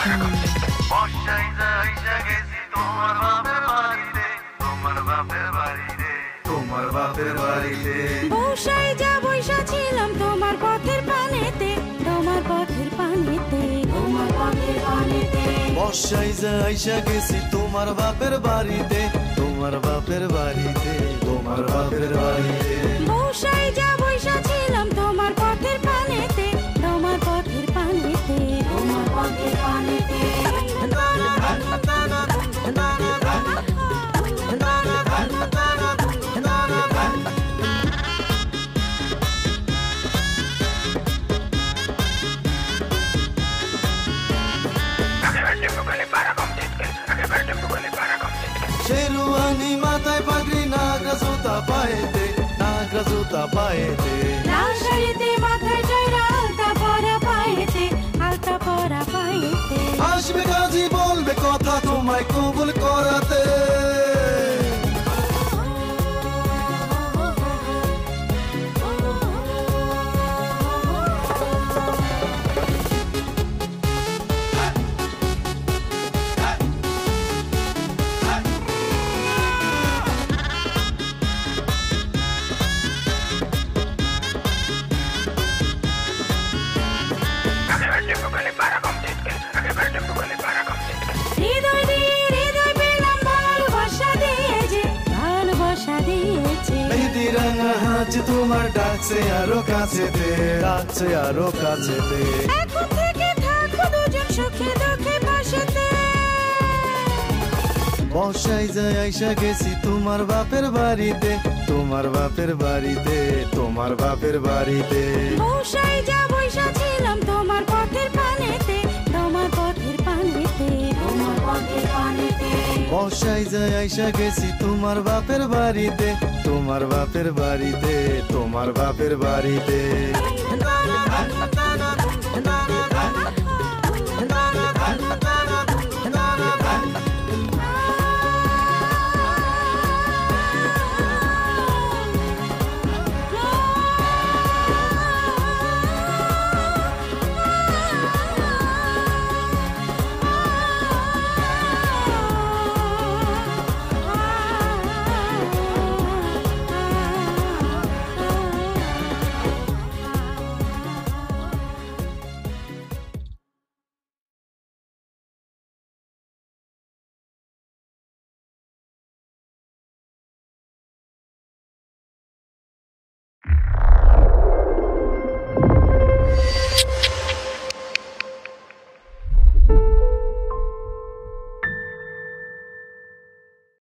বর্ষায় যাইসা গেছি তোমার বাপের বাড়িতে, তোমার বাপের বাড়িতে, তোমার বাপের বাড়িতে। বর্ষায় যা বৈশা ছিলাম তোমার পথের পানেতে, তোমার পথের পানেতে, তোমার পথের পানেতে। বর্ষায় যাইসা গেছি তোমার বাপের বাড়িতে, তোমার বাপের বাড়িতে, তোমার বাপের বাড়িতে। বর্ষায় যা বৈশা ছিলাম তোমার পথের পানেতে, তোমার পথের পানেতে, তোমার পথের পানেতে। শেরওয়ানি মাথায় পাগড়ি, নাগরা জুতা পায়েতে, নাগরা জুতা পায়েতে। লাল শাড়িতে মাথায় জয়রা, আলতা পরা পায়েতে, আলতা পরা পায়েতে। আসবে কাজী বলবে কথা তোমায় কবুল করাতে। হৃদয় দিয়ে হৃদয় পেলাম ভালোবাসা দিয়েছে, ভালোবাসা দিয়েছে। মেহেদি রাঙা হাত তোমার ডাকছে আরো কাছেতে, ডাকছে আরো কাছেতে। এখন থেকে থাকো দুজন সুখে দুঃখে পাশেতে। বর্ষায় যাইসা গেছি তোমার বাপের বাড়িতে, তোমার বাপের বাড়িতে, তোমার বাপের বাড়িতে। বর্ষায় যা বৈশা ছিলাম তোমার পথের পানেতে, তোমার পথের পানেতে, তোমার পথের পানেতে। বর্ষায় যাইসা গেছি তোমার বাপের বাড়িতে, তোমার বাপের বাড়িতে, তোমার বাপের বাড়িতে।